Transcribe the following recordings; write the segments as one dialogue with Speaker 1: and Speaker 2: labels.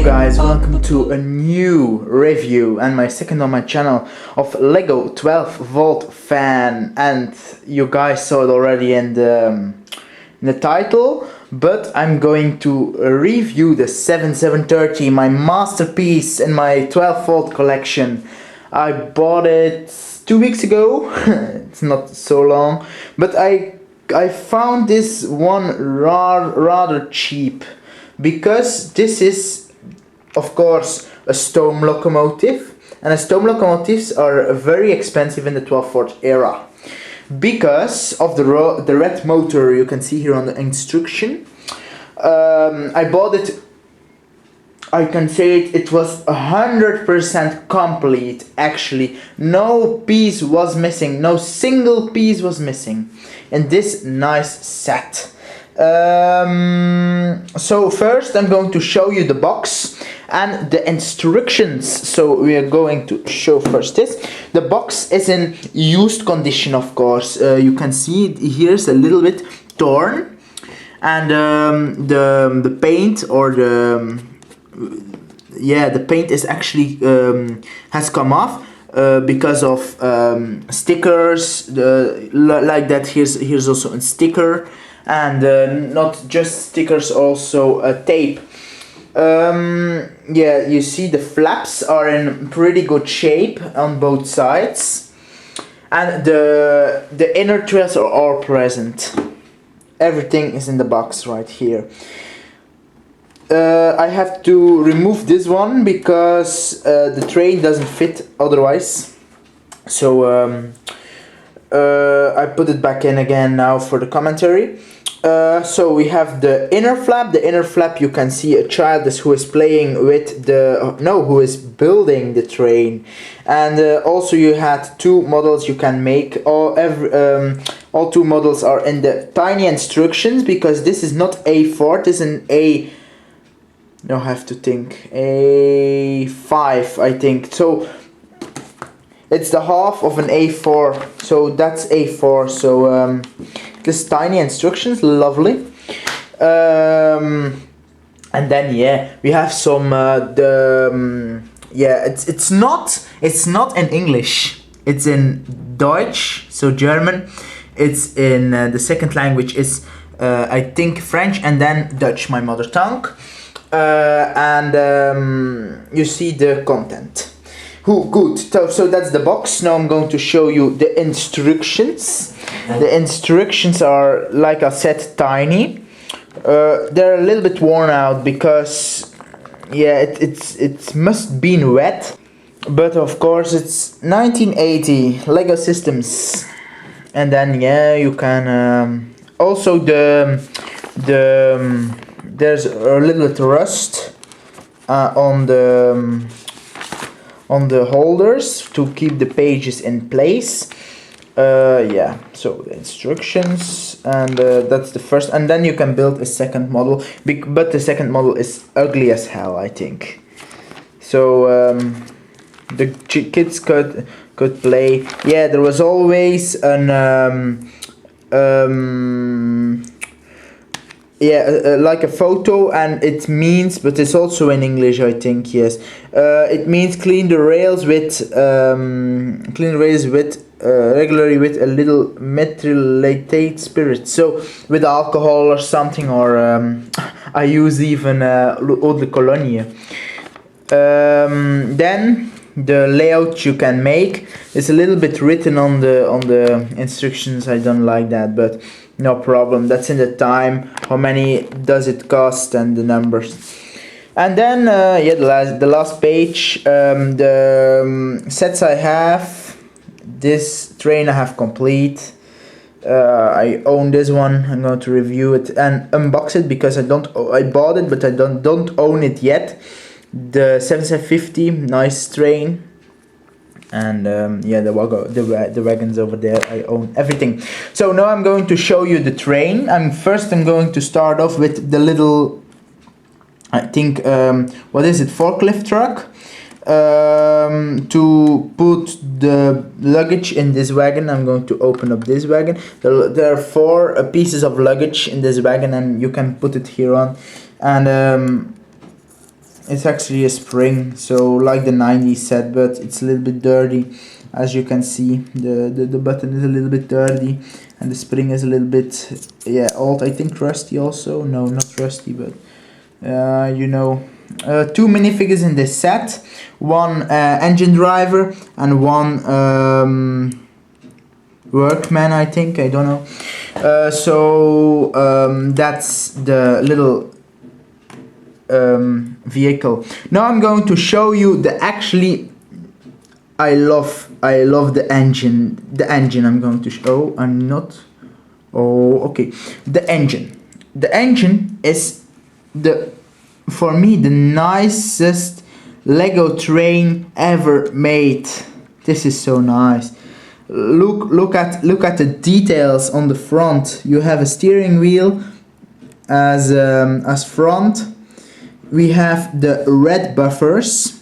Speaker 1: guys, welcome to a new review and my second on my channel of Lego 12 volt fan. And you guys saw it already in the title, but I'm going to review the 7730, my masterpiece in my 12 volt collection. I bought it 2 weeks ago. It's not so long, but I found this one rather cheap, because this is of course a steam locomotive, and steam locomotives are very expensive in the 12 volt era because of the red motor you can see here on the instruction. I bought it, I can say it was 100% complete. Actually, no piece was missing, no single piece was missing in this nice set. So first I'm going to show you the box and the instructions. So we are going to show first this. The box is in used condition, of course. You can see here's a little bit torn, and the paint, or the paint is actually has come off because of stickers like that. Here's also a sticker, and not just stickers, also tape. Yeah, you see the flaps are in pretty good shape on both sides, and the inner trails are all present. Everything is in the box right here. I have to remove this one because the train doesn't fit otherwise, so I put it back in again now for the commentary. So we have the inner flap. The inner flap, you can see a child who is playing with who is building the train. And also you had two models you can make. All two models are in the tiny instructions, because this is not A4, this is an I have to think, A5 I think. So it's the half of an A4, so that's A4. So this tiny instructions, lovely. And then we have some it's not in English, it's in Deutsch, so German. It's in the second language is I think French, and then Dutch, my mother tongue. And you see the content. Good. So that's the box. Now I'm going to show you the instructions. The instructions are, like I said, tiny. They're a little bit worn out because it must been wet, but of course it's 1980 Lego systems. And then you can also there's a little bit rust on the holders to keep the pages in place. So the instructions, and that's the first, and then you can build a second model, but the second model is ugly as hell, I think. So the kids could play. Yeah, there was always an like a photo, and it means, but it's also in English, I think. Yes, it means clean the rails with regularly with a little methylated spirit, so with alcohol or something, or I use even eau de cologne. Then the layout you can make is a little bit written on the instructions. I don't like that, but no problem. That's in the time. How many does it cost, and the numbers. And then the last page. The sets I have. This train I have complete. I own this one. I'm going to review it and unbox it, because I bought it, but I don't own it yet. The 7750, nice train. And the wagons over there, I own everything. So now I'm going to show you the train. I'm going to start off with the little, I think, what is it, forklift truck, to put the luggage in this wagon. I'm going to open up this wagon. There are 4 pieces of luggage in this wagon, and you can put it here on. And it's actually a spring, so like the 90s set, but it's a little bit dirty. As you can see, the button is a little bit dirty, and the spring is a little bit, yeah, old. I think rusty also. No, not rusty, but you know. 2 minifigures in this set, one engine driver and one workman, I think, I don't know. So that's the little vehicle. Now I'm going to show you the actually I love the engine. The engine I'm going to show. I'm not. Oh, okay. The engine. The engine is for me the nicest Lego train ever made. This is so nice. Look at the details on the front. You have a steering wheel as front. We have the red buffers.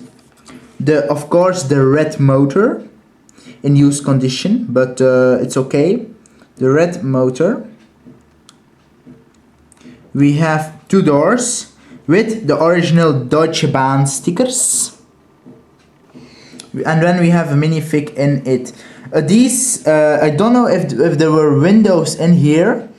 Speaker 1: Of course the red motor in used condition, but it's okay. The red motor. We have 2 doors with the original Deutsche Bahn stickers, and then we have a minifig in it. These I don't know if there were windows in here.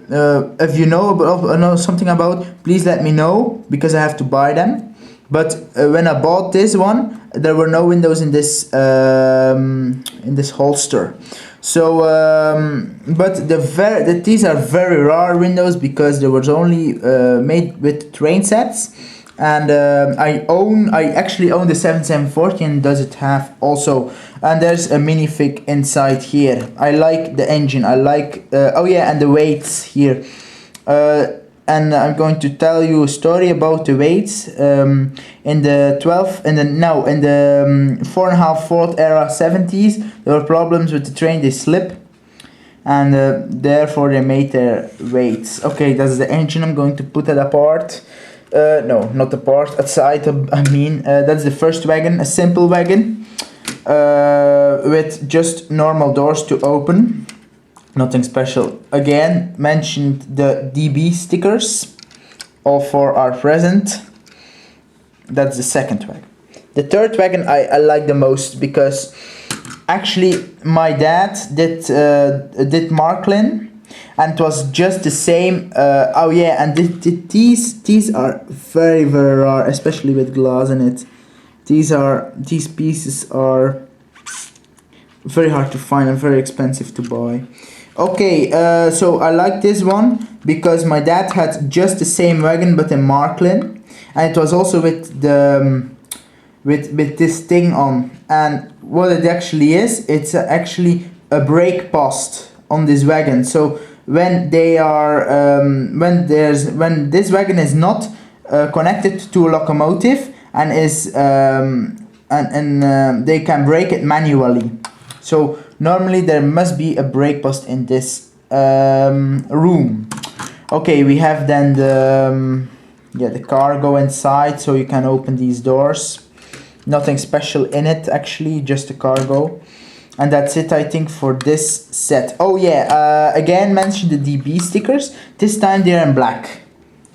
Speaker 1: If you know something about, please let me know, because I have to buy them. But when I bought this one, there were no windows in this holster. So, but these are very rare windows, because they was only made with train sets. And I actually own the 7740, and does it have also. And there's a minifig inside here. I like the engine. I like oh yeah, and the weights here. And I'm going to tell you a story about the weights. In the 4.5 Ford era 70s, there were problems with the train. They slip, and therefore they made their weights. Okay, that's the engine. I'm going to put that apart. No, not apart, outside. I mean, that's the first wagon, a simple wagon, with just normal doors to open. Nothing special. Again, mentioned the DB stickers, all for our present. That's the second wagon. The third wagon I like the most, because actually my dad did Marklin, and it was just the same. Oh yeah, and these are very rare, especially with glass in it. These pieces are very hard to find and very expensive to buy. Okay, so I like this one because my dad had just the same wagon but in Marklin, and it was also with the with this thing on. And what it actually is, it's actually a brake post on this wagon. So when they are when this wagon is not connected to a locomotive and is they can brake it manually. So normally there must be a brake post in this room. Okay, we have then the cargo inside, so you can open these doors. Nothing special in it actually, just a cargo. And that's it, I think, for this set. Oh yeah, again mention the DB stickers. This time they're in black,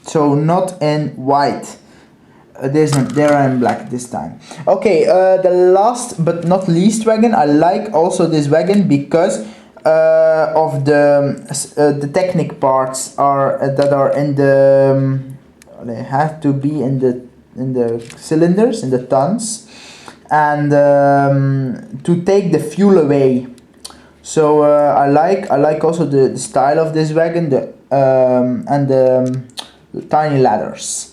Speaker 1: so not in white. They're in black this time. Okay, the last but not least wagon. I like also this wagon because of the technic parts that are in the. They have to be in the cylinders, in the tons, and to take the fuel away. So I like also the style of this wagon, and the tiny ladders.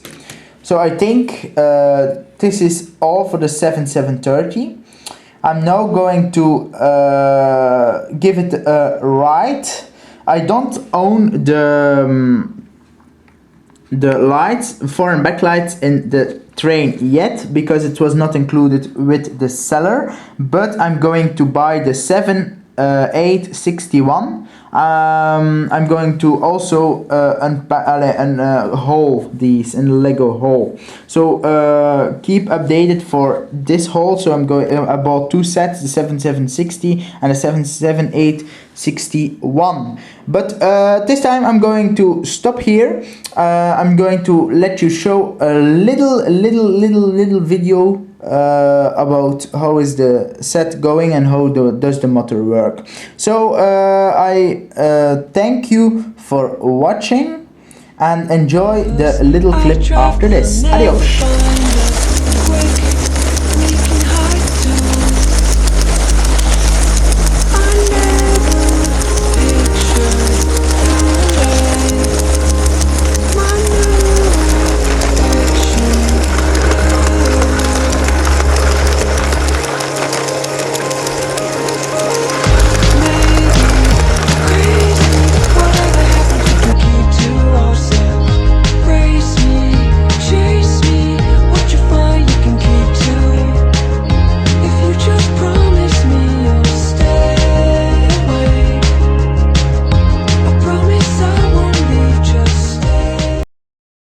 Speaker 1: So I think this is all for the 7730. I'm now going to give it a ride. I don't own the lights, fore and back lights in the train yet, because it was not included with the seller, but I'm going to buy the 7861. I'm going to also haul these in the Lego haul. So keep updated for this haul. So I bought two sets, the 7760 and the 778. 61. But this time I'm going to stop here. I'm going to let you show a little video about how is the set going and how does the motor work. So I thank you for watching and enjoy the little clip after this. Adios.